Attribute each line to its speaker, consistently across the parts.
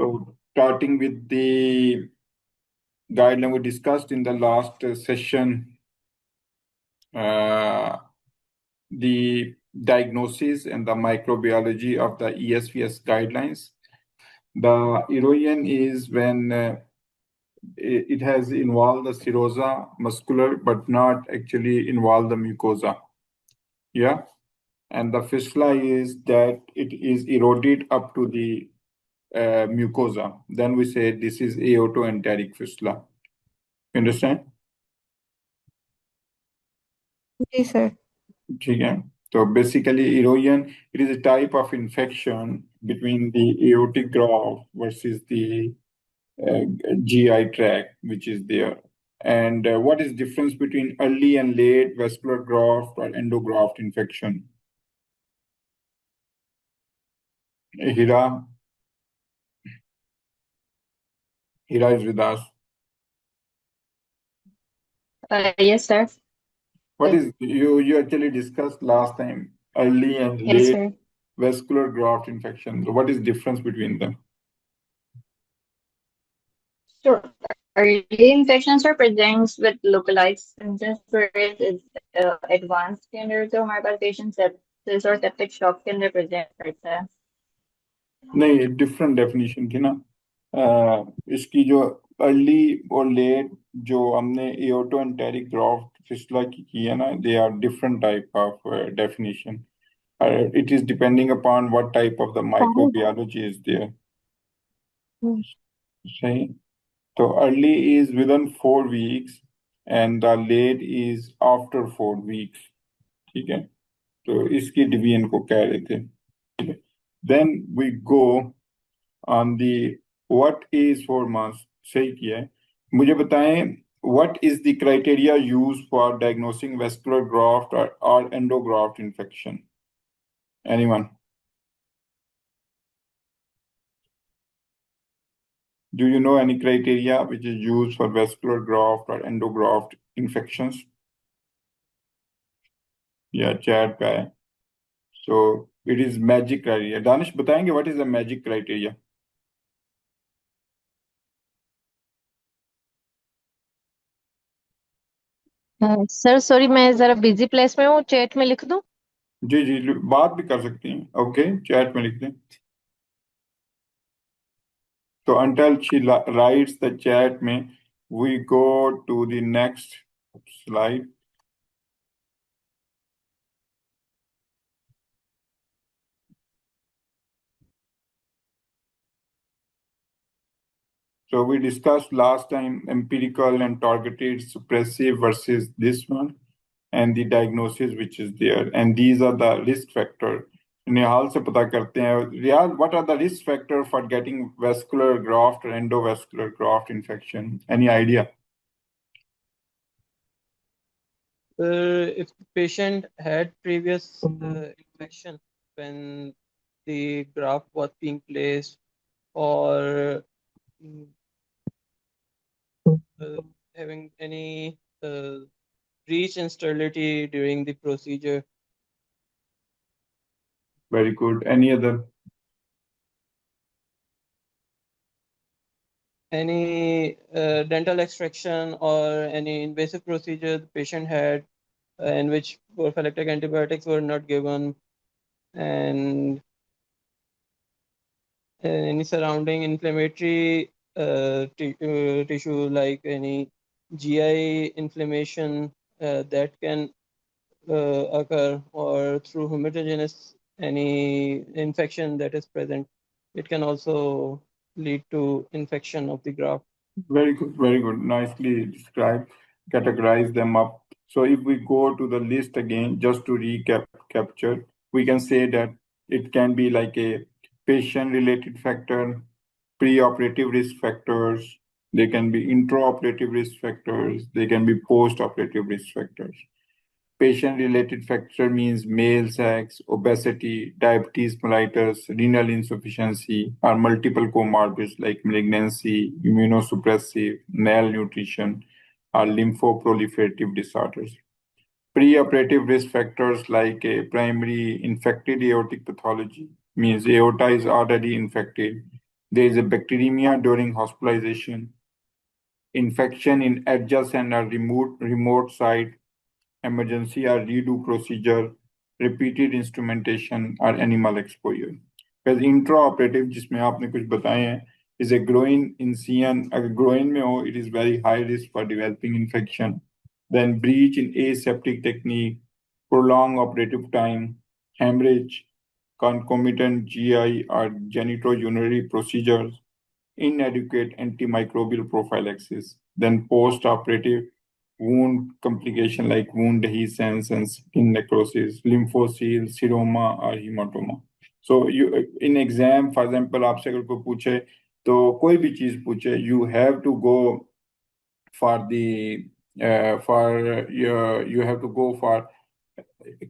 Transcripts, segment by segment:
Speaker 1: So starting with the guideline we discussed in the last session, the diagnosis and the microbiology of the ESVS guidelines. The erosion is when it has involved the serosa muscular, but not actually involved the mucosa. Yeah. And the fistula is that it is eroded up to the mucosa. Then we say this is aortoenteric fistula. You understand?
Speaker 2: Yes, sir.
Speaker 1: Okay. So basically, erosion, it is a type of infection between the aortic graft versus the GI tract, which is there. And what is difference between early and late vascular graft or endograft infection? Hira is with us.
Speaker 3: Yes, sir.
Speaker 1: What is you actually discussed last time, early and
Speaker 3: Yes,
Speaker 1: late
Speaker 3: sir.
Speaker 1: vascular graft infection. So what is difference between them?
Speaker 3: Sure. Early infections are presents with localized symptoms where it is advanced scleroderma patients sepsis or septic shock can represent first.
Speaker 1: नहीं different definition थी ना इसकी जो early और late जो हमने एओर्टो enteric graft fistula की है ना they are different type of definition it is depending upon what type of the microbiology is there. Say, so early is within 4 weeks and the late is after 4 weeks. ठीक है तो इसकी division को कह रहे थे. Then we go on the what is 4 months. सही किया है. मुझे बताएं what is the criteria used for diagnosing vascular graft or endograft infection? Anyone? Do you know any criteria which is used for vascular graft or endograft infections? Yeah, chat पे है. So it is magic criteria. Danish बताएंगे what is the magic criteria?
Speaker 2: Sir sorry मैं जरा busy place में हूँ, chat में लिख दूं?
Speaker 1: जी जी बात भी कर सकती हैं. ओके चैट में लिख दें. So until she writes the chat में we go to the next slide. So we discussed last time empirical and targeted suppressive versus this one and the diagnosis which is there. And these are the risk factor. निहाल से पता करते हैं. Riyal, what are the risk factor for getting vascular graft or endovascular graft infection? Any idea?
Speaker 4: If the patient had previous infection when the graft was being placed or having any breach and sterility during the procedure.
Speaker 1: Very good. Any other?
Speaker 4: Any dental extraction or any invasive procedure the patient had in which prophylactic antibiotics were not given, and any surrounding inflammatory tissue like any GI inflammation that can occur, or through homogeneous any infection that is present, it can also lead to infection of the graft.
Speaker 1: Very good, very good. Nicely described. Categorize them up. So if we go to the list again, just to capture, we can say that it can be like a patient-related factor, pre-operative risk factors, they can be intraoperative risk factors, they can be post-operative risk factors. Patient-related factor means male sex, obesity, diabetes mellitus, renal insufficiency, or multiple comorbidities like malignancy, immunosuppressive, malnutrition, or lymphoproliferative disorders. Preoperative risk factors like a primary infected aortic pathology means aorta is already infected. There is a bacteremia during hospitalization, infection in adjacent or remote site, emergency or redo procedure, repeated instrumentation or animal exposure. Because intraoperative जिसमें आपने कुछ बताए हैं is a groin incision. अगर groin में हो, it is very high risk for developing infection. Then breach in aseptic technique, prolonged operative time, hemorrhage, concomitant GI or genitourinary procedures, inadequate antimicrobial prophylaxis. Then post-operative wound complication like wound adhesions and skin necrosis, lymphocyte, seroma or hematoma. So you in exam, for example, आपसे अगर कोई पूछे तो कोई भी चीज पूछे, you have to go for the you have to go for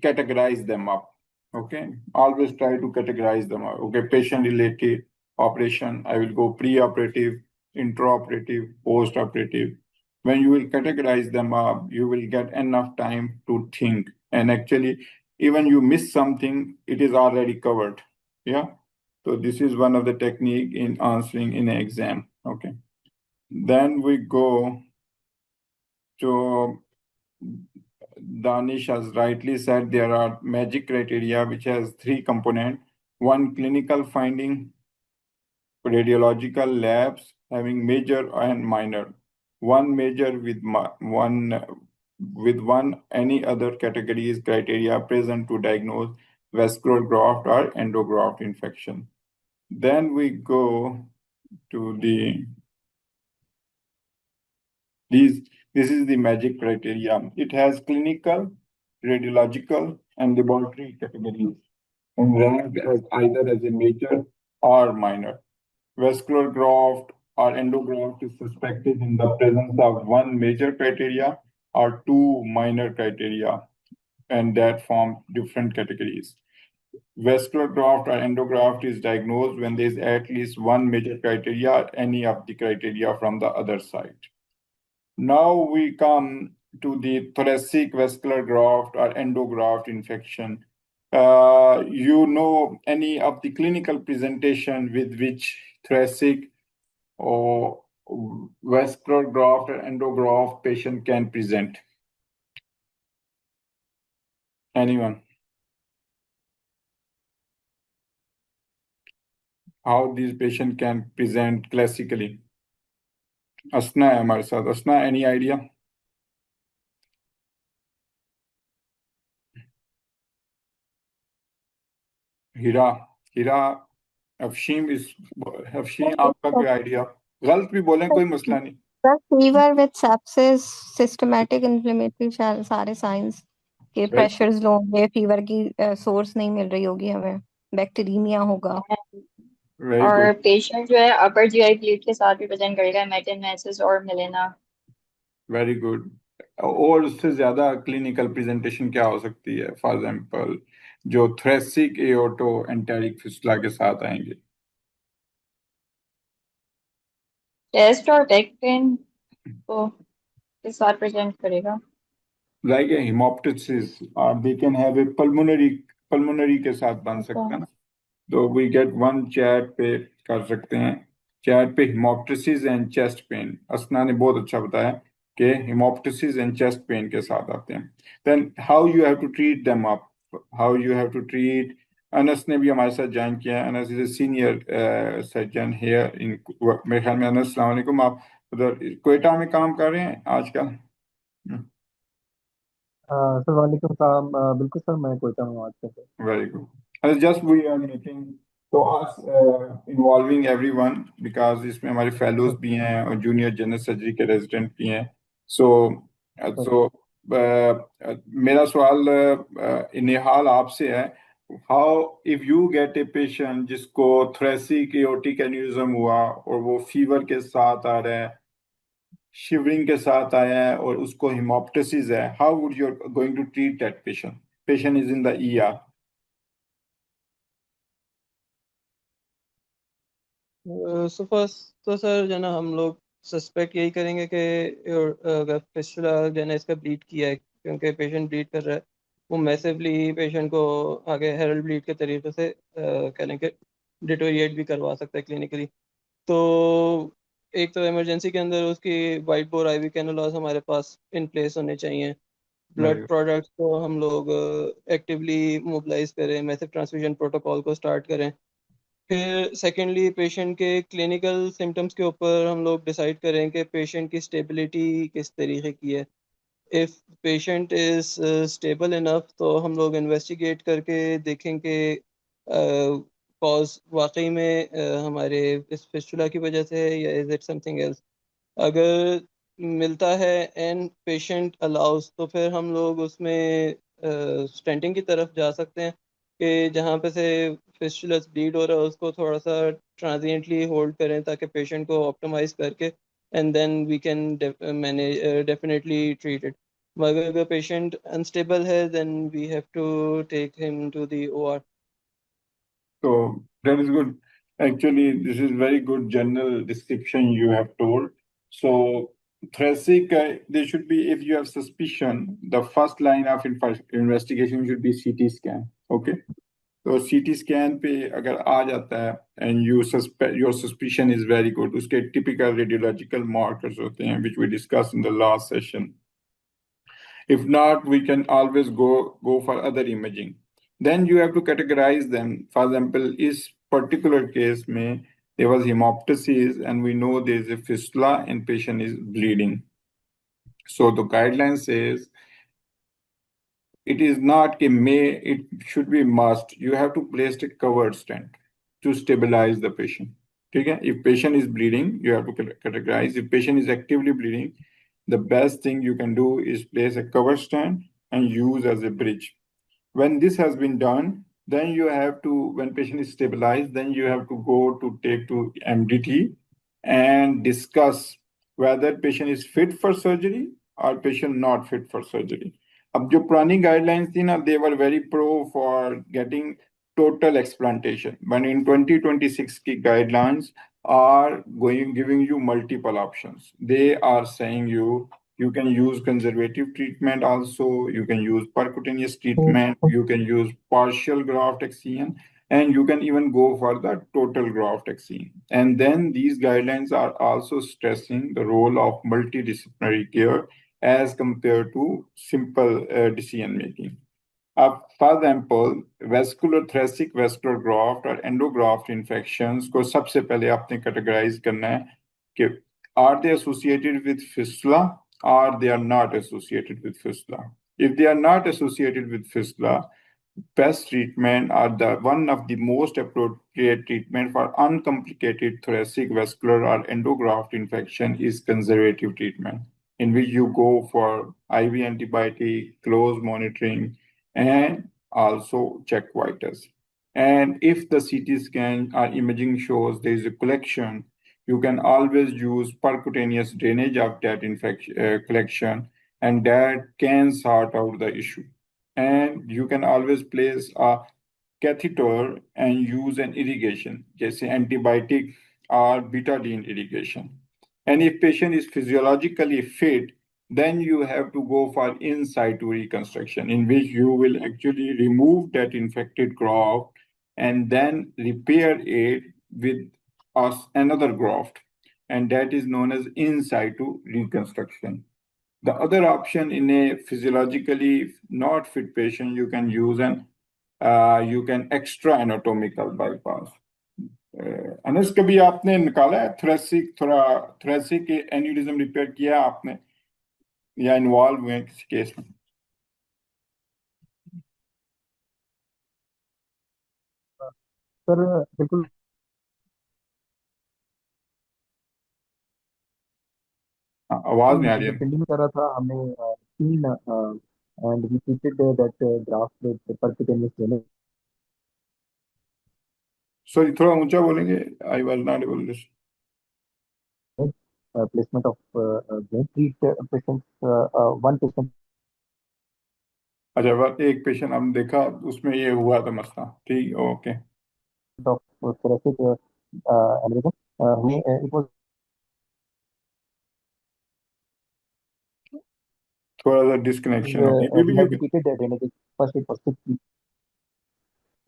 Speaker 1: categorize them up. Okay, always try to categorize them up. Okay, patient related operation, I will go pre-operative, intraoperative, post-operative. When you will categorize them up, you will get enough time to think. And actually, even you miss something, it is already covered. Yeah. So this is one of the technique in answering in an exam. Okay. Then we go to Danish has rightly said there are magic criteria which has three components. One, clinical finding, radiological labs having major and minor. One major with one any other categories criteria present to diagnose vascular graft or endograft infection. Then we go to this is the magic criteria. It has clinical, radiological, and laboratory categories, and ranked as either as a major or minor. Vascular graft or endograft is suspected in the presence of one major criteria or two minor criteria, and that form different categories. Vascular graft or endograft is diagnosed when there is at least one major criteria or any of the criteria from the other side. Now we come to the thoracic vascular graft or endograft infection. You know any of the clinical presentation with which thoracic or vascular graft or endograft patient can present? Anyone? How these patient can present classically? Asna है हमारे साथ. Asna, any idea? हीरा अफशीम आपका कोई idea? गलत भी बोलें कोई मसला नहीं.
Speaker 5: Fever with sepsis, systematic inflammatory, सारे साइंस के प्रेशर्स लो होंगे, फीवर की सोर्स नहीं मिल रही होगी हमें, बैक्टीरिया होगा.
Speaker 3: और पेशेंट जो है अपर जीआई ब्लीड के साथ भी प्रेजेंट करेगा, मेटेनेसिस और मिलेना.
Speaker 1: Very good. और उससे ज्यादा क्लिनिकल प्रेजेंटेशन क्या हो सकती है? फॉर एग्जांपल जो थ्रेसिक एओर्टो एंटेरिक फिस्टुला के साथ आएंगे.
Speaker 3: चेस्ट और बैक पेन को के साथ प्रेजेंट करेगा.
Speaker 1: लाइक ए हेमोप्टिसिस और they can have a pulmonary के साथ बन सकता है ना. तो वी गेट वन चैट पे कर सकते हैं. चैट पे हेमोप्टिसिस एंड चेस्ट पेन. असना ने बहुत अच्छा बताया कि हेमोप्टिसिस एंड चेस्ट पेन के साथ आते हैं. Then how you have to treat them up, how you have to treat. Anas ने भी हमारे साथ ज्वाइन किया है. Anas is a senior surgeon here in, मेरे ख्याल में. अनस अस्सलाम वालेकुम. आप उधर क्वेटा में काम कर रहे हैं आजकल?
Speaker 6: सर वालेकुम सलाम. बिल्कुल सर, मैं कोयटा में बात कर रहा हूँ.
Speaker 1: Very good. And just we are making so us involving everyone because इसमें हमारे fellows भी हैं और junior general surgery के resident भी हैं. So मेरा सवाल निहाल आपसे है. How if you get a patient जिसको thoracic aortic aneurysm हुआ और वो fever के साथ आ रहा है, shivering के साथ आया है और उसको हेमोप्टिसिस है, how would you going to treat that patient? Patient is in the ER.
Speaker 4: So first तो सर जो ना हम लोग सस्पेक्ट यही करेंगे कि फिस्टुला जो है इसका ब्लीड किया है, क्योंकि पेशेंट ब्लीड कर रहा है. वो मैसिवली पेशेंट को आगे हेरल्ड ब्लीड के तरीके से कह लें कि डिटोरिएट भी करवा सकता है क्लिनिकली. तो एक तो इमरजेंसी के अंदर उसकी वाइट बोर आईवी कैनुलास हमारे पास इन प्लेस होने चाहिए। ब्लड प्रोडक्ट्स को हम लोग एक्टिवली मोबिलाइज करें, मैसिव ट्रांसफ्यूजन प्रोटोकॉल को स्टार्ट करें। फिर सेकेंडली पेशेंट के क्लिनिकल सिम्टम्स के ऊपर हम लोग डिसाइड करें कि पेशेंट की स्टेबिलिटी किस तरीके की है। If patient is stable enough तो हम लोग इन्वेस्टिगेट करके देखें कि कॉज वाकई में हमारे इस फिस्टुला की वजह से है या इज़ इट समथिंग एल्स। अगर मिलता है एंड पेशेंट अलाउस तो फिर हम लोग उसमें स्टेंटिंग की तरफ जा सकते हैं कि जहाँ पे से फिस्टुलस ब्लीड हो रहा है उसको थोड़ा सा ट्रांजिएंटली होल्ड करें ताकि पेशेंट को ऑप्टिमाइज करके and then we can manage definitely treat it. मगर अगर पेशेंट अनस्टेबल है then we have to take him to the OR.
Speaker 1: So that is good. Actually, this is very good general description you have told. So thoracic, there should be, if you have suspicion, the first line of investigation should be CT scan. Okay. So CT scan पे अगर आ जाता है and you suspect your suspicion is very good, उसके typical radiological markers होते हैं which we discussed in the last session. If not, we can always go for other imaging. Then you have to categorize them. For example, is particular case में there was hemoptysis and we know there is a fistula and patient is bleeding. So the guideline says it is not a may, it should be must. You have to place a covered stent to stabilize the patient. Okay? If patient is bleeding, you have to categorize. If patient is actively bleeding, the best thing you can do is place a cover stent and use as a bridge. When this has been done, then you have to, when patient is stabilized, then you have to go to take to MDT and discuss whether patient is fit for surgery or patient not fit for surgery. अब जो पुरानी guidelines थी ना, they were very pro for getting total explantation. But in 2026 की guidelines are giving you multiple options. They are saying you can use conservative treatment also, you can use percutaneous treatment, you can use partial graft excision, and you can even go for the total graft excision. And then these guidelines are also stressing the role of multidisciplinary care as compared to simple decision making. For example, vascular thoracic vascular graft और endograft infections को सबसे पहले आपने categorize करना है कि are they associated with fistula or they are not associated with fistula. If they are not associated with fistula, best treatment or the one of the most appropriate treatment for uncomplicated thoracic vascular or endograft infection is conservative treatment, in which you go for IV antibiotic, close monitoring, and also check vitals. And if the CT scan or imaging shows there is a collection, you can always use percutaneous drainage of that collection, and that can sort out the issue. And you can always place a catheter and use an irrigation, जैसे antibiotic or betadine irrigation. And if patient is physiologically fit, then you have to go for in situ reconstruction, in which you will actually remove that infected graft and then repair it with another graft. And that is known as in situ reconstruction. The other option in a physiologically not fit patient, you can use you can extra anatomical bypass. Anas कभी आपने निकाला है thoracic aneurysm repair किया आपने या involve हुए किसी case में?
Speaker 6: सर बिल्कुल
Speaker 1: आवाज नहीं आ रही है।
Speaker 6: फील्डिंग में कर रहा था हमने तीन and we treated that graft with percutaneous drainage
Speaker 1: sorry, थोड़ा ऊंचा बोलेंगे? I was not able to.
Speaker 6: placement of three patients, one patient
Speaker 1: अच्छा, एक पेशेंट हमने देखा उसमें ये हुआ था मसला, ठीक, okay.
Speaker 6: of thoracic aneurysm. It was
Speaker 1: थोड़ा सा डिस्कनेक्शन हो गई।
Speaker 6: we had repeated the drainage. First it was 6 weeks.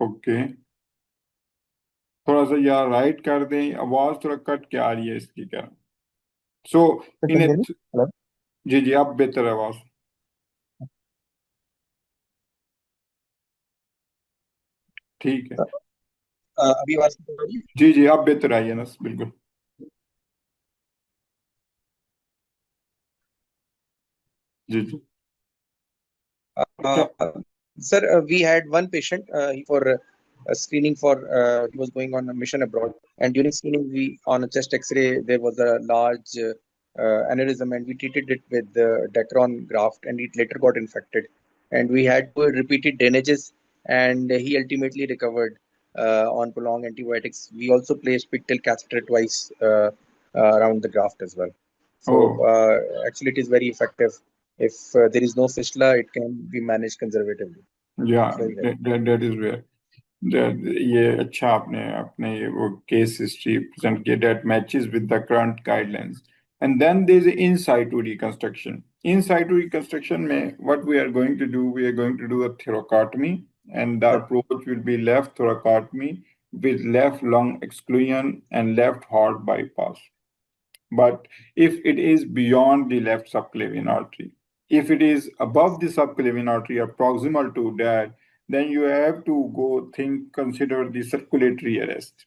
Speaker 1: Okay, थोड़ा सा या राइट कर दें, आवाज थोड़ा कट के आ रही है इसकी क्या। सो
Speaker 6: Sir,
Speaker 1: in
Speaker 6: can you
Speaker 1: A
Speaker 6: hear me? Hello?
Speaker 1: जी जी, अब बेहतर आवाज। ठीक है,
Speaker 7: अभी आवाज आ रही है?
Speaker 1: जी जी, अब बेहतर आई है ना, बिल्कुल। जी जी। अच्छा,
Speaker 7: Sir, we had one patient for screening for he was going on a mission abroad, and during screening, we on a chest X-ray there was a large aneurysm, and we treated it with Dacron graft, and it later got infected, and we had to repeated drainages, and he ultimately recovered on prolonged antibiotics. We also placed pictal catheter twice around the graft as well. So
Speaker 1: O
Speaker 7: actually, it is very effective. If there is no fistula, it can be managed conservatively.
Speaker 1: या
Speaker 7: It's very helpful.
Speaker 1: That is where, ये अच्छा आपने अपने वो case history present किया, that matches with the current guidelines. And then there is in situ reconstruction. In situ reconstruction में what we are going to do, we are going to do a thoracotomy, and the approach will be left thoracotomy with left lung exclusion and left heart bypass. But if it is beyond the left subclavian artery, if it is above the subclavian artery or proximal to that, then you have to consider the circulatory arrest.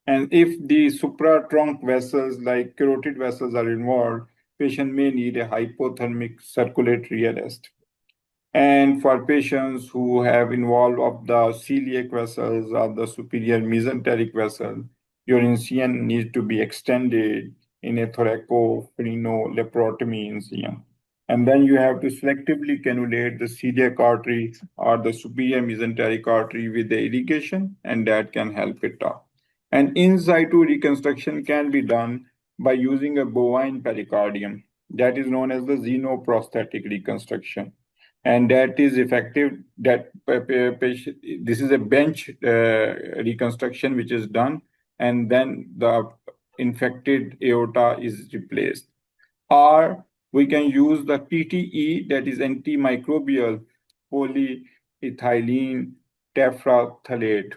Speaker 1: And if the supra-trunk vessels like carotid vessels are involved, patient may need a hypothermic circulatory arrest. And for patients who have involved of the celiac vessels or the superior mesenteric vessel, your incision needs to be extended in a thoraco-phreno-laparotomy incision. And then you have to selectively cannulate the celiac artery or the superior mesenteric artery with the irrigation, and that can help it out. And in situ reconstruction can be done by using a bovine pericardium. That is known as the xenoprosthetic reconstruction, and that is effective. That patient, this is a bench reconstruction which is done, and then the infected aorta is replaced. Or we can use the TTE, that is antimicrobial polyethylene terephthalate.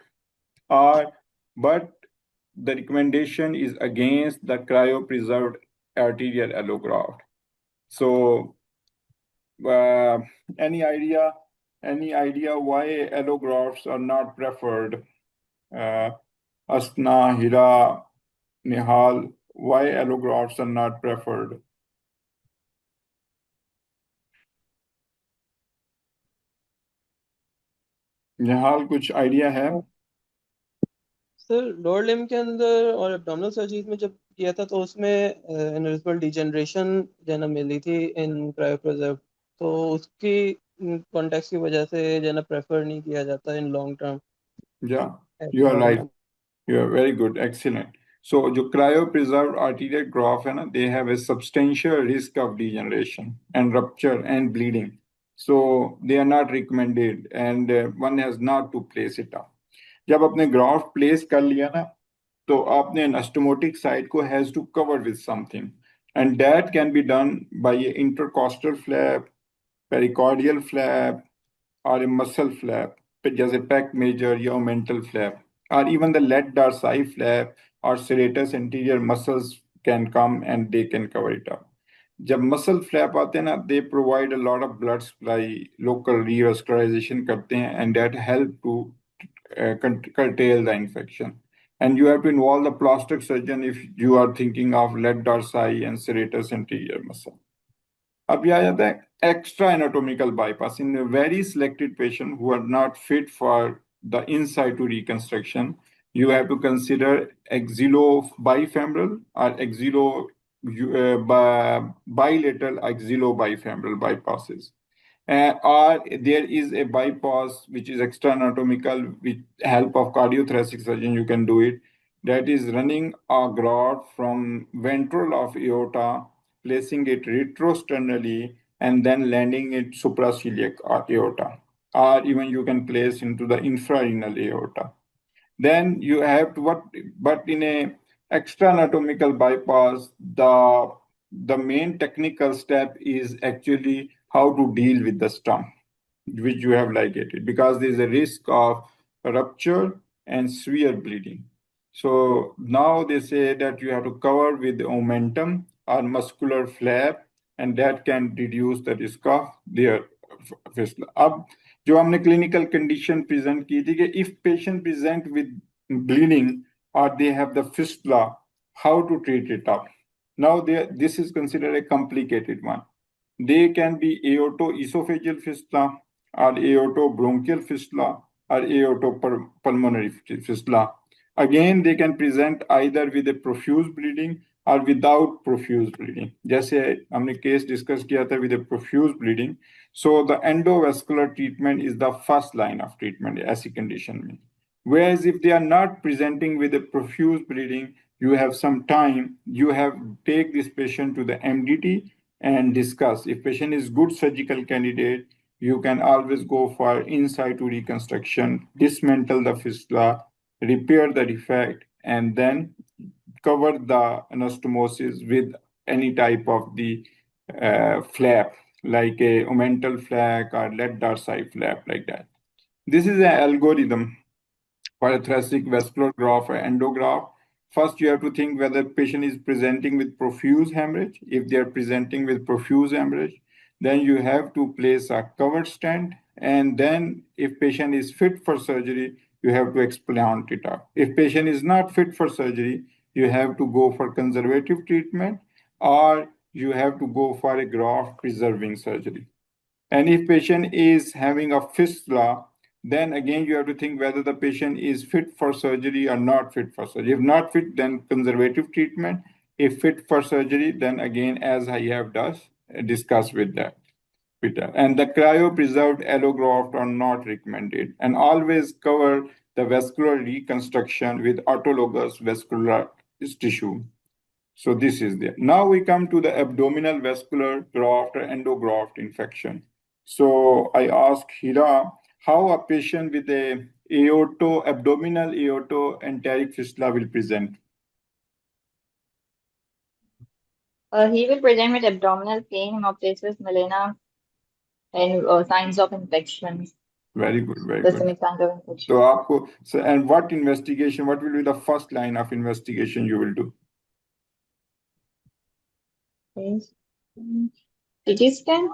Speaker 1: Or but the recommendation is against the cryopreserved arterial allograft. So uh, any idea, why allografts are not preferred? Uh, Asna, Hira, Nihal, why allografts are not preferred? निहाल, कुछ idea है?
Speaker 4: Sir lower limb के अंदर और abdominal surgeries में जब किया था तो उसमें एनर्जिबल डिजनरेशन जो है ना मिली थी इन क्रायोप्रिजर्व, तो उसकी कॉन्टेक्स्ट की वजह से जो है ना प्रेफर नहीं किया जाता in long term.
Speaker 1: Yeah, you are right. You are very good, excellent. So जो cryopreserved arterial graft है ना, they have a substantial risk of degeneration and rupture and bleeding. So they are not recommended, and one has not to place it up. जब आपने graft place कर लिया ना, तो आपने anastomotic site को has to cover with something, and that can be done by a intercostal flap, pericardial flap, or a muscle flap, जैसे pec major या mental flap, or even the lat dorsi flap or serratus anterior muscles can come and they can cover it up. जब muscle flap आते हैं ना, they provide a lot of blood supply, local revascularization करते हैं, and that help to curtail the infection. And you have to involve the plastic surgeon if you are thinking of lat dorsi and serratus anterior muscle. अब यह आ जाता है extra anatomical bypass in a very selected patient who are not fit for the in situ reconstruction. You have to consider axillobifemoral or bilateral axillobifemoral bypasses. Or there is a bypass which is extra anatomical with help of cardiothoracic surgeon. You can do it. That is running a graft from ventral of aorta, placing it retrosternally, and then landing it supraceliac aorta. Or even you can place into the infrarenal aorta. Then you have to but in a extra anatomical bypass, the main technical step is actually how to deal with the stump which you have ligated, because there is a risk of rupture and severe bleeding. So now they say that you have to cover with the omentum or muscular flap, and that can reduce the risk of their fistula. अब जो हमने clinical condition present की थी कि if patient present with bleeding or they have the fistula, how to treat it up? Now this is considered a complicated one. They can be aortoesophageal fistula or aortobronchial fistula or aortopulmonary fistula. Again, they can present either with a profuse bleeding or without profuse bleeding. जैसे हमने case discuss किया था with a profuse bleeding. So the endovascular treatment is the first line of treatment ऐसी condition में. Whereas if they are not presenting with a profuse bleeding, you have some time, you have take this patient to the MDT and discuss. If patient is good surgical candidate, you can always go for in situ reconstruction, dismantle the fistula, repair the defect, and then cover the anastomosis with any type of the flap, like a omental flap or lead dorsai flap, like that. This is an algorithm for a thoracic vascular graft or endograft. First, you have to think whether patient is presenting with profuse hemorrhage. If they are presenting with profuse hemorrhage, then you have to place a covered stent. And then if patient is fit for surgery, you have to explant it up. If patient is not fit for surgery, you have to go for conservative treatment or you have to go for a graft preserving surgery. And if patient is having a fistula, then again you have to think whether the patient is fit for surgery or not fit for surgery. If not fit, then conservative treatment. If fit for surgery, then again, as I have discussed with that. And the cryopreserved allograft are not recommended. And always cover the vascular reconstruction with autologous vascular tissue. So this is there. Now we come to the abdominal vascular graft or endograft infection. So I ask Hira, how a patient with a abdominal aortoenteric fistula will present?
Speaker 3: He will present with abdominal pain, hemoptysis, melena, and signs of infection.
Speaker 1: Very good, very
Speaker 3: Systemic
Speaker 1: good.
Speaker 3: signs of infection.
Speaker 1: And what investigation, what will be the first line of investigation you will do?
Speaker 3: CT scan?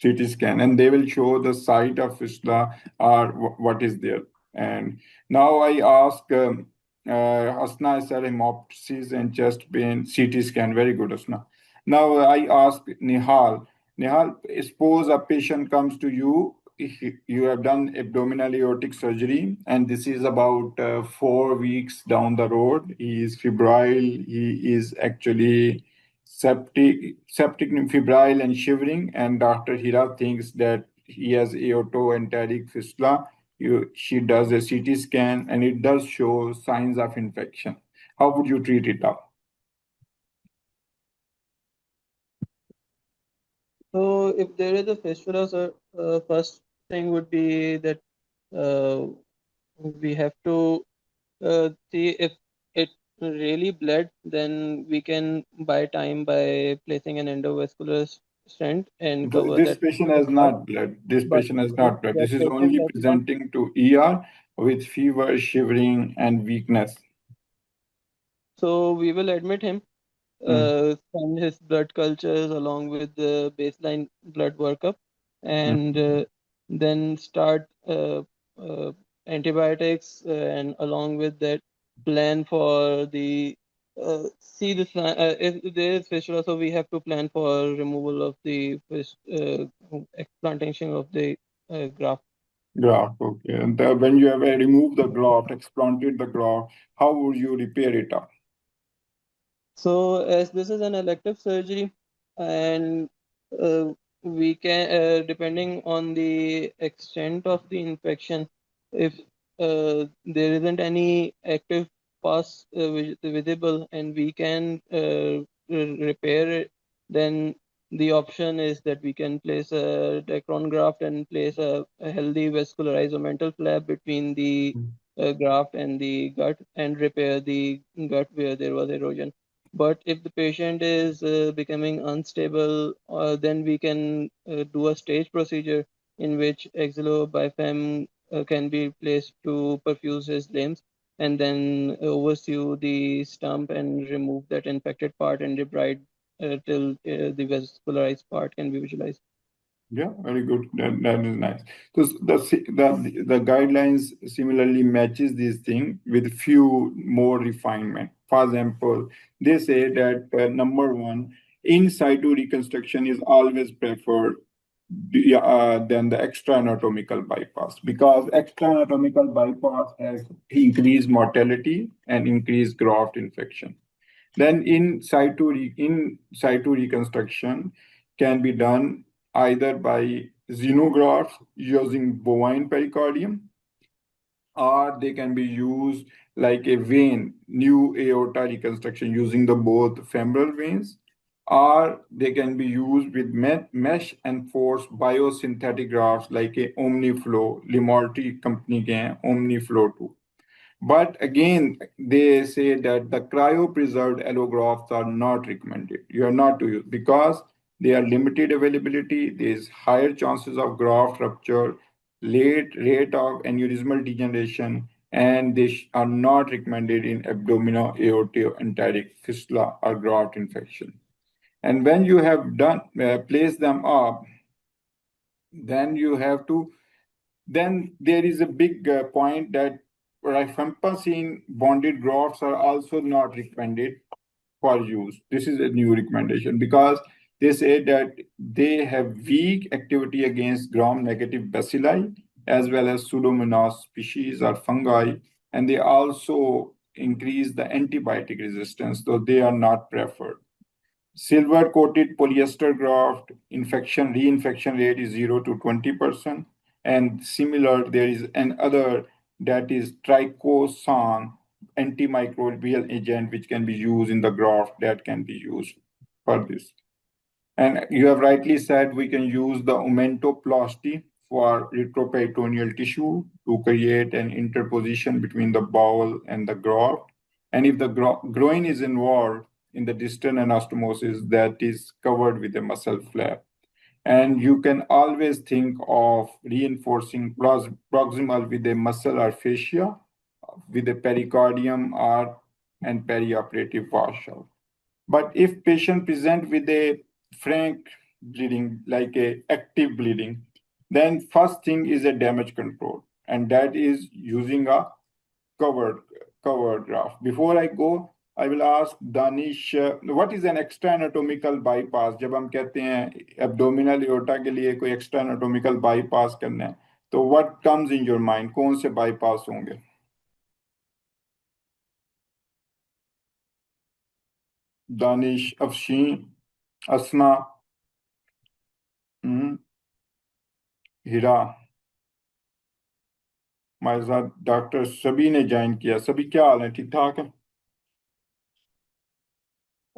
Speaker 1: CT scan, and they will show the site of fistula or what is there. And now I ask Asna said hemoptysis and chest pain, CT scan. Very good, Asna. Now I ask Nihal. Nihal, suppose a patient comes to you. You have done abdominal aortic surgery, and this is about 4 weeks down the road. He is febrile. He is actually septic, febrile and shivering, and Dr. Hira thinks that he has aortoenteric fistula. She does a CT scan, and it does show signs of infection. How would you treat it up?
Speaker 4: So if there is a fistula, so first thing would be that we have to see if it really bled, then we can buy time by placing an endovascular stent and cover
Speaker 1: This
Speaker 4: that.
Speaker 1: patient has not bled. This
Speaker 4: But
Speaker 1: patient has
Speaker 4: if
Speaker 1: not bled.
Speaker 4: that
Speaker 1: This is
Speaker 4: patient
Speaker 1: only
Speaker 4: has not,
Speaker 1: presenting to ER with fever, shivering, and weakness.
Speaker 4: so we will admit him, send his blood cultures along with the baseline blood workup, and then start antibiotics, and along with that, plan for the see the if there is fistula, so we have to plan for removal of the explantation of the graft.
Speaker 1: Graft, okay. And when you have removed the graft, explanted the graft, how would you repair it up?
Speaker 4: So as this is an elective surgery, and we can, depending on the extent of the infection, if there isn't any active pus visible and we can repair it, then the option is that we can place a Dacron graft and place a healthy vascularized omental flap between the graft and the gut and repair the gut where there was erosion. But if the patient is becoming unstable, then we can do a stage procedure in which axillobiafem can be placed to perfuse his limbs. and then oversew the stump and remove that infected part and debride till the vascularized part can be visualized.
Speaker 1: Yeah, very good. That is nice. So the guidelines similarly matches this thing with few more refinement. For example, they say that number one, in situ reconstruction is always preferred than the extra anatomical bypass, because extra anatomical bypass has increased mortality and increased graft infection. Then in situ reconstruction can be done either by xenografts using bovine pericardium, or they can be used like a vein, new aorta reconstruction using the both femoral veins, or they can be used with mesh and force biosynthetic grafts like a Omniflow, Limolti company के हैं Omniflow 2. But again, they say that the cryopreserved allografts are not recommended. You are not to use because they are limited availability. There is higher chances of graft rupture, late rate of aneurysmal degeneration, and they are not recommended in abdominal aortoenteric fistula or graft infection. And when you have done place them up, then you have to. Then there is a big point that rifampicin bonded grafts are also not recommended for use. This is a new recommendation because they say that they have weak activity against gram-negative bacilli as well as pseudomonas species or fungi, and they also increase the antibiotic resistance, so they are not preferred. Silver-coated polyester graft reinfection rate is 0 to 20%. And similar, there is another that is trichosan antimicrobial agent, which can be used in the graft that can be used for this. And you have rightly said we can use the omentoplasty for retroperitoneal tissue to create an interposition between the bowel and the graft. And if the groin is involved in the distal anastomosis, that is covered with a muscle flap. And you can always think of reinforcing proximal with a muscle or fascia, with a pericardium or and perioperative washout. But if patient present with a frank bleeding, like a active bleeding, then first thing is a damage control, and that is using a covered graft. Before I go, I will ask Danish, what is an extra anatomical bypass? जब हम कहते हैं abdominal aorta के लिए कोई extra anatomical bypass करना है, तो what comes in your mind? कौन से bypass होंगे? Danish, Afshin, Asna, हीरा, हमारे साथ डॉक्टर सभी ने ज्वाइन किया. सभी क्या हाल है? ठीक ठाक है?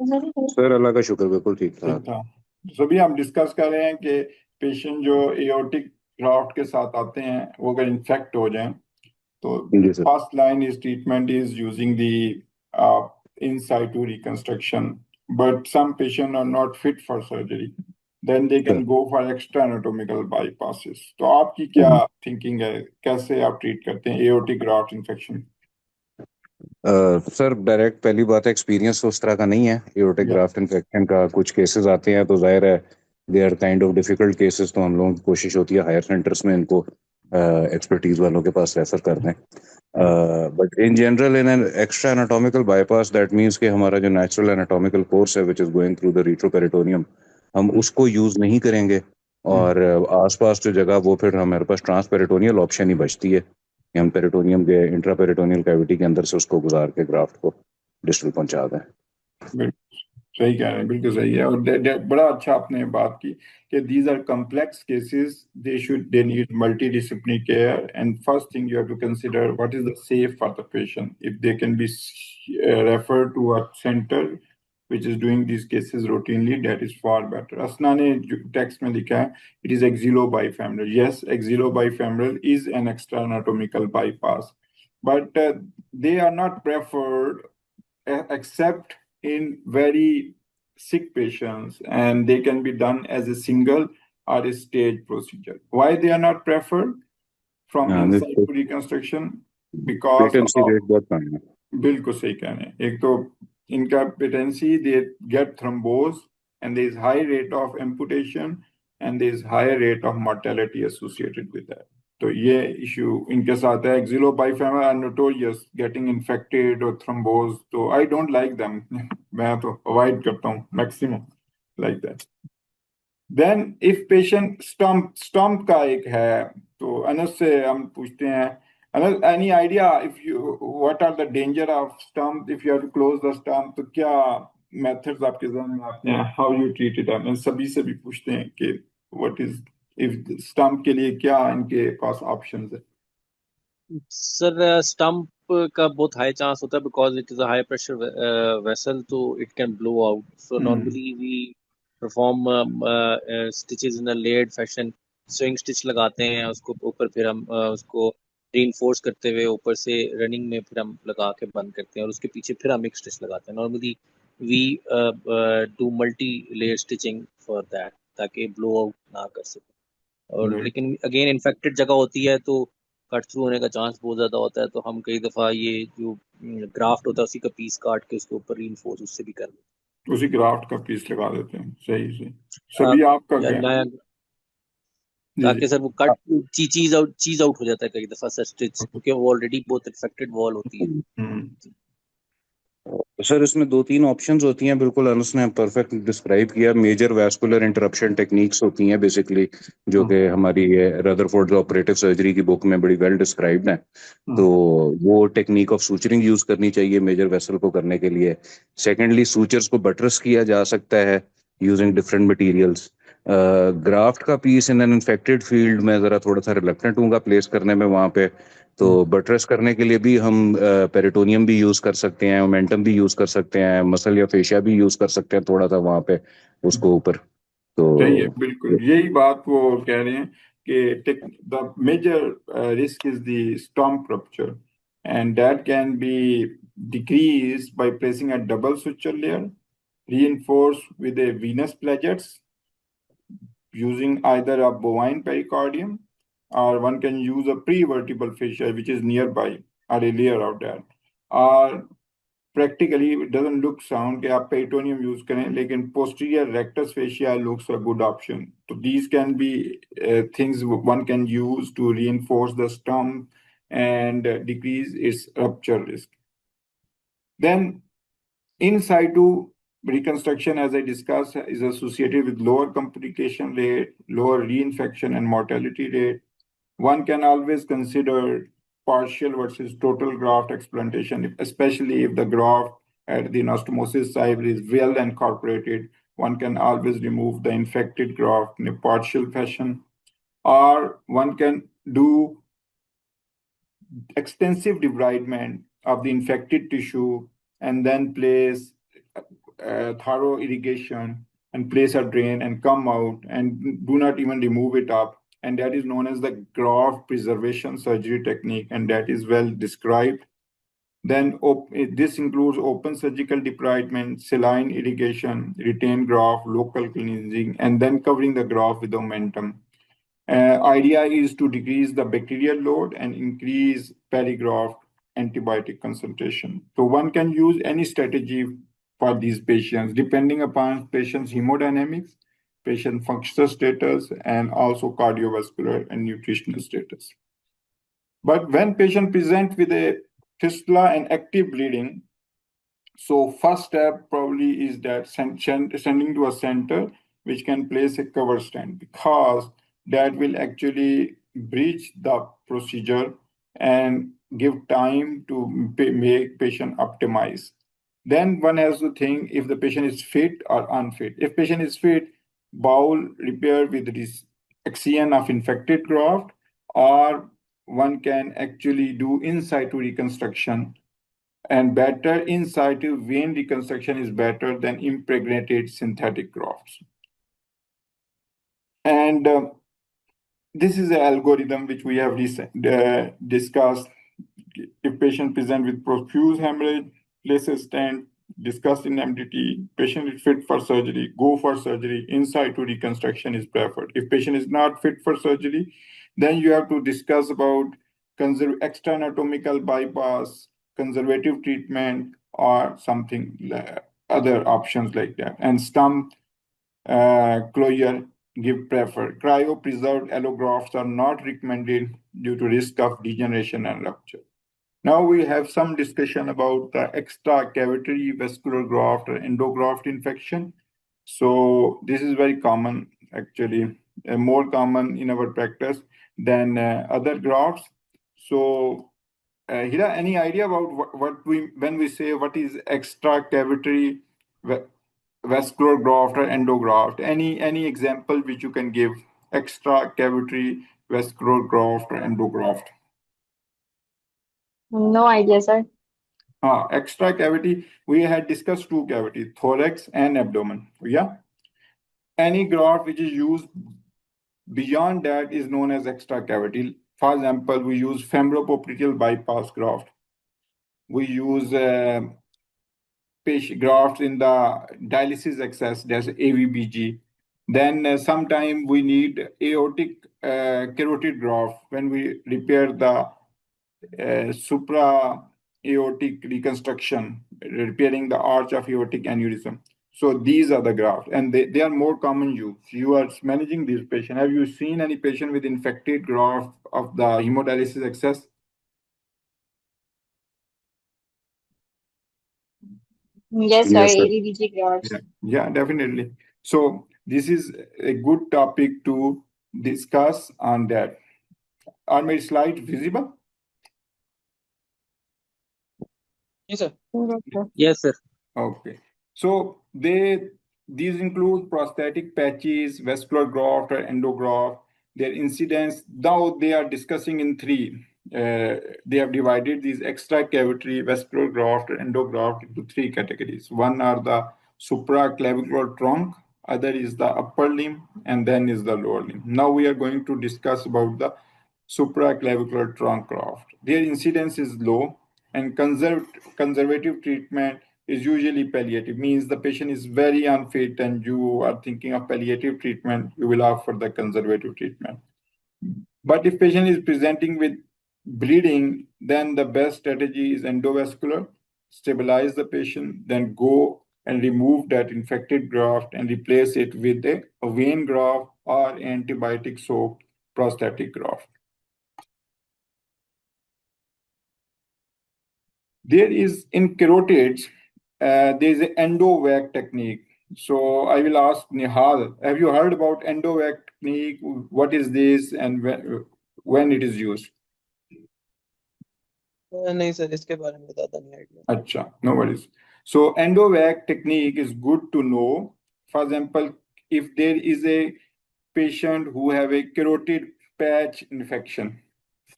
Speaker 8: सर अल्लाह का शुक्र, बिल्कुल ठीक
Speaker 1: ठीक
Speaker 8: ठाक.
Speaker 1: था. सभी हम डिस्कस कर रहे हैं कि पेशेंट जो एओर्टिक ग्राफ्ट के साथ आते हैं वो अगर इन्फेक्ट हो जाएं तो first line is treatment is using the in situ reconstruction, but some patient are not fit for surgery, then they can go for extra anatomical bypasses. तो आपकी क्या थिंकिंग है, कैसे आप ट्रीट करते हैं aortic graft infection?
Speaker 8: Sir direct पहली बात एक्सपीरियंस उस तरह का नहीं है एओर्टिक ग्राफ्ट इन्फेक्शन का. कुछ केसेस आते हैं तो जाहिर है they are kind of difficult cases, तो हम लोगों की कोशिश होती है हायर सेंटर्स में इनको एक्सपर्टीज वालों के पास रेफर कर दें. But in general in an extra anatomical bypass that means कि हमारा जो नेचुरल एनाटॉमिकल कोर्स है which is going through the retroperitoneum, हम उसको यूज नहीं करेंगे और आसपास जो जगह वो फिर हमारे पास ट्रांसपेरिटोनियल ऑप्शन ही बचती है. हम पेरिटोनियम के इंट्रापेरिटोनियल कैविटी के अंदर से उसको गुजार के ग्राफ्ट को डिस्टल पहुंचा दें.
Speaker 1: सही कह रहे हैं, बिल्कुल सही है. और बड़ा अच्छा आपने बात की कि these are complex cases, they need multidisciplinary care, and first thing you have to consider what is the safe for the patient. If they can be referred to a center which is doing these cases routinely, that is far better. Asna ने text में लिखा है it is axillobifemoral. Yes, axillobifemoral is an extra anatomical bypass, but they are not preferred except in very sick patients, and they can be done as a single or a stage procedure. Why they are not preferred from inside to reconstruction? because
Speaker 8: patency rate बहुत कम है.
Speaker 1: बिल्कुल सही कह रहे हैं. एक तो इनका patency, they get thrombose and there is high rate of amputation and there is higher rate of mortality associated with that. तो ये इशू इनके साथ है. Axillobifema are notorious getting infected or thrombosed. तो I don't like them. मैं तो avoid करता हूँ maximum like that. Then if patient stump का एक है, तो अनस से हम पूछते हैं, Anil, any idea if you what are the danger of stump if you have to close the stump? तो क्या methods आपके ज़हन में आते हैं? How you treat it? मैं सभी से भी पूछते हैं कि what is if stump के लिए क्या इनके पास options है?
Speaker 9: सर स्टम्प का बहुत हाई चांस होता है because it is a high pressure vessel, तो it can blow out. So normally we perform stitches in a layered fashion. Swing stitch लगाते हैं, उसको ऊपर फिर हम उसको रीइंफोर्स करते हुए ऊपर से रनिंग में फिर हम लगा के बंद करते हैं और उसके पीछे फिर हम एक स्टिच लगाते हैं. Normally we do multi layer stitching for that ताकि ब्लो आउट ना कर सके. और लेकिन अगेन इन्फेक्टेड जगह होती है तो कट थ्रू होने का चांस बहुत ज्यादा होता है, तो हम कई दफा ये जो ग्राफ्ट होता है उसी का पीस काट के उसके ऊपर रीइंफोर्स उससे भी कर देते हैं.
Speaker 1: उसी ग्राफ्ट का पीस लगा देते हैं. सही से सभी आपका क्या
Speaker 9: नया ताकि सर वो कट चीज आउट हो जाता है कई दफा सर स्टिच, क्योंकि वो ऑलरेडी बहुत इन्फेक्टेड वॉल होती है.
Speaker 8: सर इसमें 2-3 ऑप्शंस होती हैं. बिल्कुल अनस ने परफेक्ट डिस्क्राइब किया. मेजर वैस्कुलर इंटरप्शन टेक्निक्स होती हैं बेसिकली, जो कि हमारी रदरफोर्ड ऑपरेटिव सर्जरी की बुक में बड़ी वेल डिस्क्राइब्ड है. तो वो टेक्निक ऑफ सूचरिंग यूज करनी चाहिए मेजर वेसल को करने के लिए. सेकेंडली सूचर्स को बटरस किया जा सकता है यूजिंग डिफरेंट मटेरियल्स. ग्राफ्ट का piece in an infected field में जरा थोड़ा सा रिलक्टेंट हूँ प्लेस करने में वहां पे. तो बटरेस करने के लिए भी हम पेरिटोनियम भी यूज कर सकते हैं, मोमेंटम भी यूज कर सकते हैं, मसल या फेशिया भी यूज कर सकते हैं थोड़ा सा वहां पे उसको ऊपर. तो
Speaker 1: सही है, बिल्कुल यही बात वो कह रहे हैं कि the major risk is the stump rupture and that can be decreased by placing a double suture layer reinforced with a venous plagiates using either a bovine pericardium or one can use a prevertebral fascia which is nearby or a layer of that. Or practically it doesn't look sound कि आप peritoneum use करें, लेकिन posterior rectus fascia looks a good option. So these can be things one can use to reinforce the stump and decrease its rupture risk. Then in situ reconstruction, as I discussed, is associated with lower complication rate, lower reinfection and mortality rate. One can always consider partial versus total graft explantation, especially if the graft at the anastomosis site is well incorporated. One can always remove the infected graft in a partial fashion, or one can do extensive debridement of the infected tissue and then place thorough irrigation and place a drain and come out and do not even remove it up. And that is known as the graft preservation surgery technique, and that is well described. Then this includes open surgical debridement, saline irrigation, retained graft, local cleansing, and then covering the graft with momentum. Idea is to decrease the bacterial load and increase perigraft antibiotic concentration. So one can use any strategy for these patients depending upon patient's hemodynamics, patient functional status, and also cardiovascular and nutritional status. But when patient present with a fistula and active bleeding, so first step probably is that sending to a center which can place a cover stand, because that will actually bridge the procedure and give time to make patient optimize. Then one has to think if the patient is fit or unfit. If patient is fit, bowel repair with this excision of infected graft, or one can actually do in situ reconstruction. And better in situ vein reconstruction is better than impregnated synthetic grafts. And this is an algorithm which we have discussed. If patient present with profuse hemorrhage, place a stent, discussed in MDT, patient is fit for surgery, go for surgery, in situ reconstruction is preferred. If patient is not fit for surgery, then you have to discuss about extra anatomical bypass, conservative treatment, or something other options like that. And stump closure give prefer. Cryopreserved allografts are not recommended due to risk of degeneration and rupture. Now we have some discussion about the extra cavitary vascular graft or endograft infection. So this is very common, actually, more common in our practice than other grafts. So Hira, any idea about what we when we say what is extra cavitary vascular graft or endograft? Any example which you can give? Extra cavitary vascular graft or endograft?
Speaker 3: No idea, sir.
Speaker 1: Extra cavity, we had discussed two cavities, thorax and abdomen. Yeah. Any graft which is used beyond that is known as extra cavity. For example, we use femoropopliteal bypass graft. We use patient grafts in the dialysis access, that's AVBG. Then sometime we need aortic carotid graft when we repair the supra aortic reconstruction, repairing the arch of aortic aneurysm. So these are the grafts, and they are more common use. You are managing these patients. Have you seen any patient with infected graft of the hemodialysis access?
Speaker 3: Yes, sir.
Speaker 8: Yes, sir.
Speaker 3: AVBG grafts.
Speaker 1: Yeah, definitely. So this is a good topic to discuss on that. Are my slides visible?
Speaker 4: Yes, sir.
Speaker 5: Yes, sir.
Speaker 9: Yes, sir.
Speaker 1: Okay. So these include prosthetic patches, vascular graft or endograft. Their incidence, now they are discussing in three. They have divided these extra cavitary vascular graft or endograft into three categories. One are the supraclavicular trunk, other is the upper limb, and then is the lower limb. Now we are going to discuss about the supraclavicular trunk graft. Their incidence is low, and conservative treatment is usually palliative, means the patient is very unfit and you are thinking of palliative treatment, you will offer the conservative treatment. But if patient is presenting with bleeding, then the best strategy is endovascular, stabilize the patient, then go and remove that infected graft and replace it with a vein graft or antibiotic soaked prosthetic graft. There is in carotids, there is an endovac technique. So I will ask Nihal, have you heard about endovac technique? What is this and when it is used?
Speaker 4: नहीं sir इसके बारे में ज़्यादा नहीं idea.
Speaker 1: Acha, no worries. So endovac technique is good to know. For example, if there is a patient who have a carotid patch infection,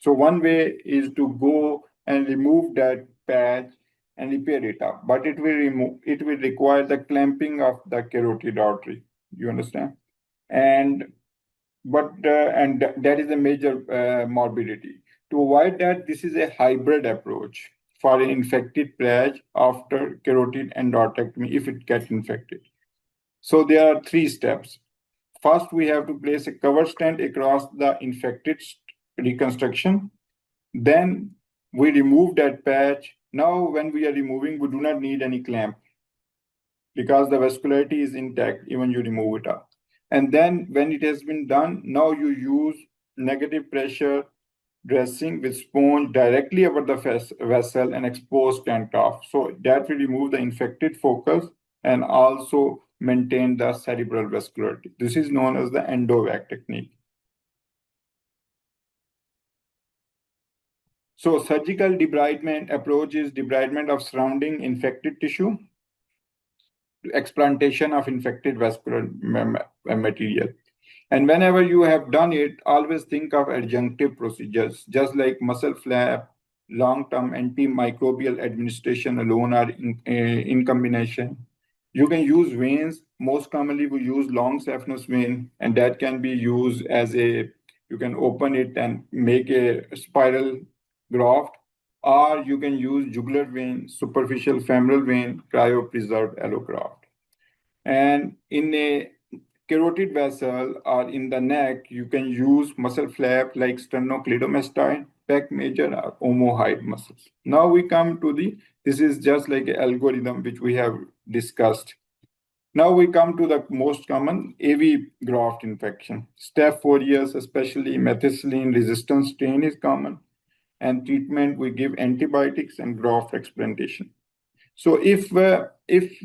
Speaker 1: so one way is to go and remove that patch and repair it up, but it will require the clamping of the carotid artery. You understand? And that is a major morbidity. To avoid that, this is a hybrid approach for an infected patch after carotid endarterectomy if it gets infected. So there are three steps. First, we have to place a cover stent across the infected reconstruction. Then we remove that patch. Now, when we are removing, we do not need any clamp because the vascularity is intact, even you remove it up. And then when it has been done, now you use negative pressure dressing with sponge directly over the vessel and expose stent off. So that will remove the infected focus and also maintain the cerebral vascularity. This is known as the endovac technique. So surgical debridement approach is debridement of surrounding infected tissue, explantation of infected vascular material. And whenever you have done it, always think of adjunctive procedures, just like muscle flap, long-term antimicrobial administration alone or in combination. You can use veins. Most commonly, we use long saphenous vein, and that can be used as you can open it and make a spiral graft, or you can use jugular vein, superficial femoral vein, cryopreserved allograft. And in a carotid vessel or in the neck, you can use muscle flap like sternocleidomastoid pec major or omohyoid muscles. Now we come to this is just like an algorithm which we have discussed. Now we come to the most common AV graft infection. Staph aureus, especially methicillin resistant strain is common. And treatment, we give antibiotics and graft explantation. So if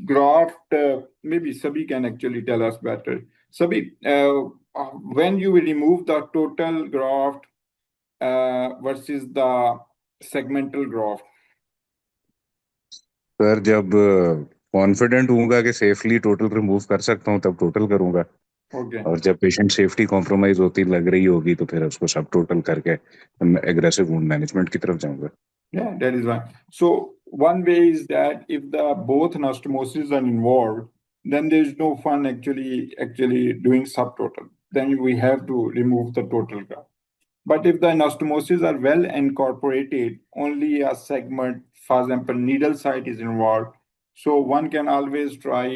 Speaker 1: graft, maybe Sabi can actually tell us better. Sabi, when you will remove the total graft versus the segmental graft.
Speaker 8: Sir जब confident हूँगा कि safely total remove कर सकता हूँ तब total करूंगा
Speaker 1: Okay.
Speaker 8: और जब patient safety compromise होती लग रही होगी तो फिर उसको सब टोटल करके एग्रेसिव वुंड मैनेजमेंट की तरफ जाऊंगा.
Speaker 1: Yeah, that is right. So one way is that if the both anastomoses are involved, then there is no fun actually doing subtotal. Then we have to remove the total graft. But if the anastomoses are well incorporated, only a segment, for example, needle site is involved. So one can always try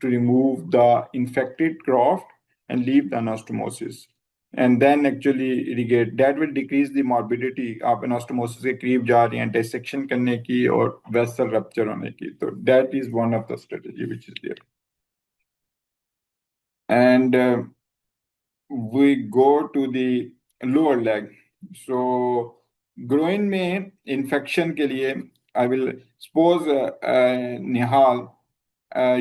Speaker 1: to remove the infected graft and leave the anastomosis. And then actually irrigate. That will decrease the morbidity of anastomosis के करीब जा रही हैं dissection करने की और vessel rupture होने की. So that is one of the strategy which is there. And we go to the lower leg. So groin में infection के लिए I will suppose Nihal,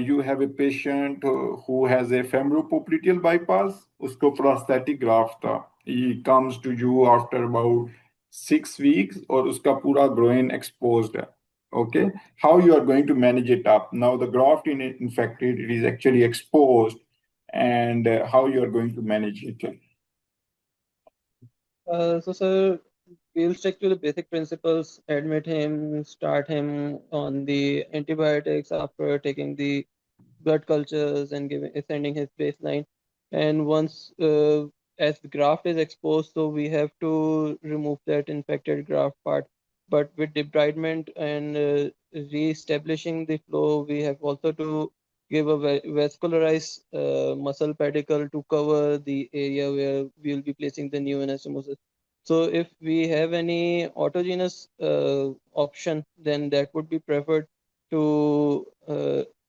Speaker 1: you have a patient who has a femoropopliteal bypass. उसको prosthetic graft था. He comes to you after about 6 weeks और उसका पूरा groin exposed है. Okay, how you are going to manage it up? Now the graft infected, it is actually exposed, and how you are going to manage it?
Speaker 4: So, sir, we'll stick to the basic principles, admit him, start him on the antibiotics after taking the blood cultures and sending his baseline. And once as the graft is exposed, so we have to remove that infected graft part. But with debridement and re-establishing the flow, we have also to give a vascularized muscle pedicle to cover the area where we'll be placing the new anastomosis. So if we have any autogenous option, then that would be preferred to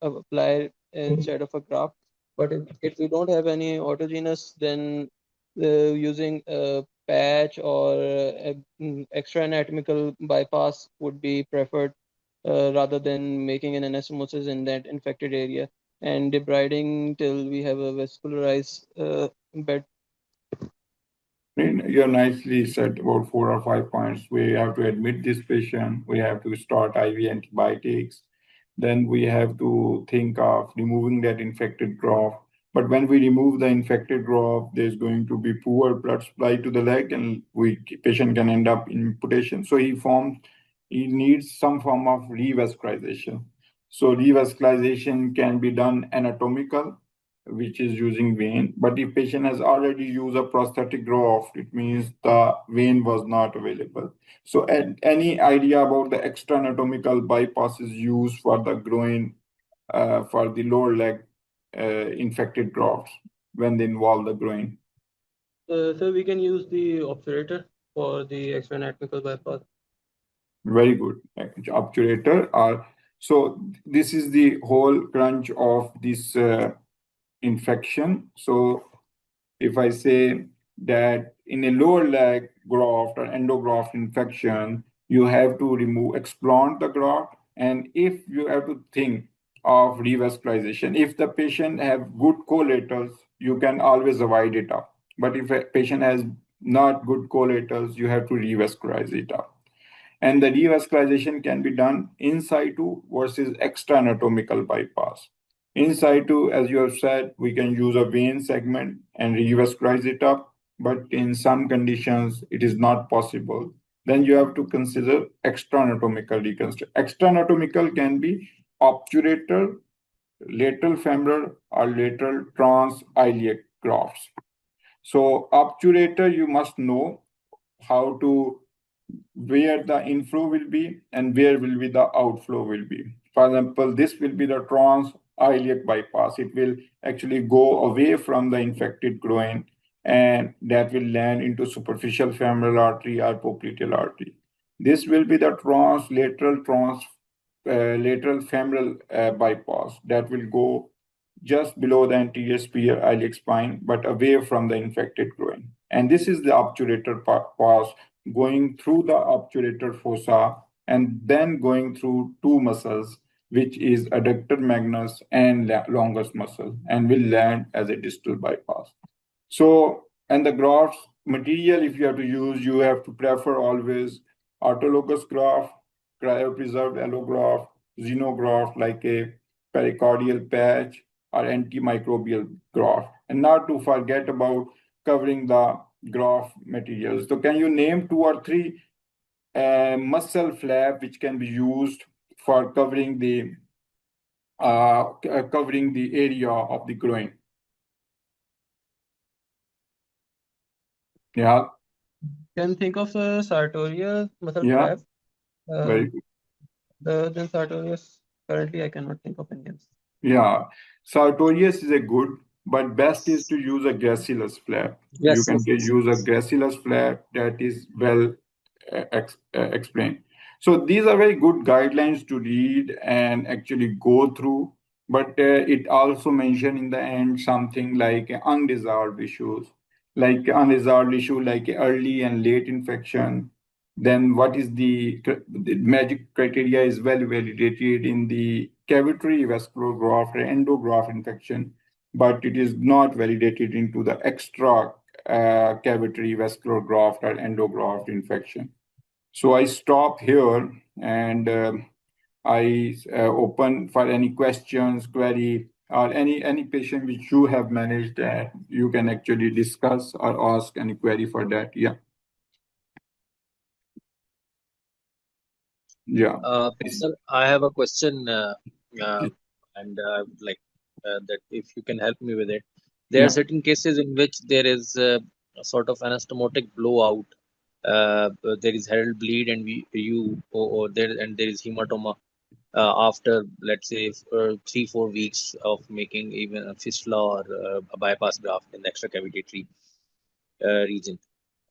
Speaker 4: apply instead of a graft. But if we don't have any autogenous, then using a patch or extra anatomical bypass would be preferred rather than making an anastomosis in that infected area and debriding till we have a vascularized bed.
Speaker 1: You nicely said about 4 or 5 points. We have to admit this patient, we have to start IV antibiotics, then we have to think of removing that infected graft. But when we remove the infected graft, there's going to be poor blood supply to the leg, and patient can end up in amputation. So he needs some form of revascularization. So revascularization can be done anatomical, which is using vein. But if patient has already used a prosthetic graft, it means the vein was not available. So any idea about the extra anatomical bypasses used for the groin, for the lower leg infected grafts when they involve the groin?
Speaker 4: So we can use the obturator for the extra anatomical bypass.
Speaker 1: Very good. Obturator. So this is the whole crunch of this infection. So if I say that in a lower leg graft or endograft infection, you have to explant the graft. And if you have to think of revascularization, if the patient have good colators, you can always avoid it up. But if a patient has not good colators, you have to revascularize it up. And the revascularization can be done in situ versus extra anatomical bypass. In situ, as you have said, we can use a vein segment and revascularize it up, but in some conditions, it is not possible. Then you have to consider extra anatomical reconstruction. Extra anatomical can be obturator, lateral femoral, or lateral trans-iliac grafts. So obturator, you must know how to where the inflow will be and where will be the outflow will be. For example, this will be the trans-iliac bypass. It will actually go away from the infected groin and that will land into superficial femoral artery or popliteal artery. This will be the lateral femoral bypass that will go just below the anterior superior iliac spine, but away from the infected groin. And this is the obturator pass going through the obturator fossa and then going through two muscles, which is adductor magnus and longus muscle, and will land as a distal bypass. So, and the grafts material, if you have to use, you have to prefer always autologous graft, cryopreserved allograft, xenograft like a pericardial patch, or antimicrobial graft, and not to forget about covering the graft materials. So, can you name 2 or 3 muscle flap which can be used for covering the area of the groin? Yeah.
Speaker 4: Can think of sartorial muscle
Speaker 1: Yeah.
Speaker 4: flap.
Speaker 1: Very good.
Speaker 4: Other than sartorius, currently I cannot think of any else.
Speaker 1: Yeah, sartorius is a good, but best is to use a gracilis flap. You
Speaker 9: Yes,
Speaker 1: can
Speaker 9: yes, yes.
Speaker 1: use a gracilis flap that is well explained. So these are very good guidelines to read and actually go through, but it also mentioned in the end something like undesirable issues, like undesirable issue like early and late infection. Then what is the magic criteria is well validated in the cavitary vascular graft or endograft infection, but it is not validated into the extra cavitary vascular graft or endograft infection. So I stop here and I open for any questions, query, or any patient which you have managed that you can actually discuss or ask any query for that. Yeah. Yeah.
Speaker 9: Sir, I have a question, and I would like that if you can help me with it. There
Speaker 1: Yeah.
Speaker 9: are certain cases in which there is a sort of anastomotic blowout. There is herald bleed, and there is hematoma after, let's say, 3-4 weeks of making even a fistula or a bypass graft in the extracavitary region.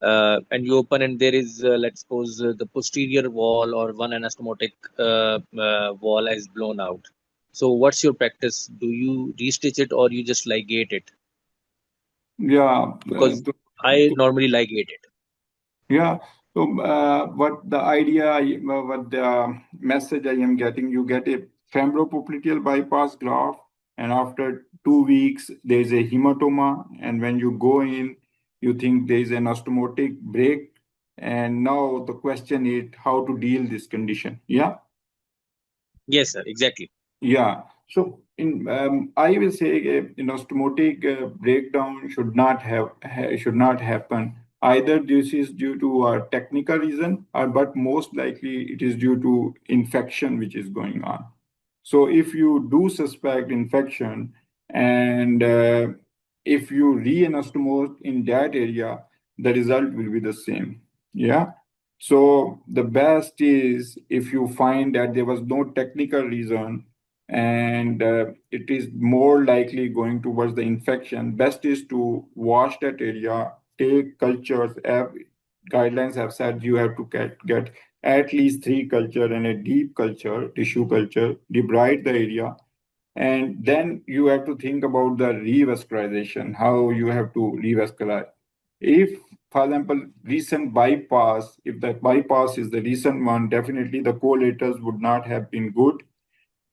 Speaker 9: And you open and there is, let's suppose, the posterior wall or one anastomotic wall is blown out. So what's your practice? Do you restitch it or you just ligate it?
Speaker 1: Yeah.
Speaker 9: Because I normally ligate it.
Speaker 1: Yeah. So what the message I am getting, you get a femoropopliteal bypass graft, and after 2 weeks, there's a hematoma. And when you go in, you think there's an ostomotic break. And now the question is how to deal this condition. Yeah.
Speaker 9: Yes, sir, exactly.
Speaker 1: Yeah. So I will say ostomotic breakdown should not happen. Either this is due to a technical reason, but most likely it is due to infection which is going on. So if you do suspect infection and if you re-anastomose in that area, the result will be the same. Yeah. So the best is if you find that there was no technical reason and it is more likely going towards the infection, best is to wash that area, take cultures. Guidelines have said you have to get at least 3 culture and a deep culture, tissue culture, debride the area, and then you have to think about the revascularization, how you have to revascularize. If, for example, recent bypass, if that bypass is the recent one, definitely the collators would not have been good.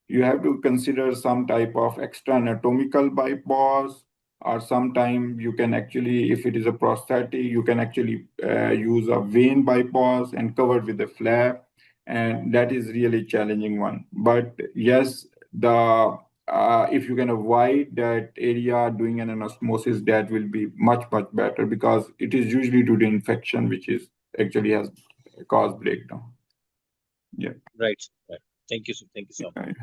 Speaker 1: You have to consider some type of extra anatomical bypass, or sometime you can actually, if it is a prosthetic, you can actually use a vein bypass and cover with a flap, and that is really challenging one. But yes, the if you can avoid that area doing an anastomosis, that will be much better, because it is usually due to infection which is actually has caused breakdown. Yeah.
Speaker 9: Right. Thank you, sir. Thank you so much.
Speaker 1: Right.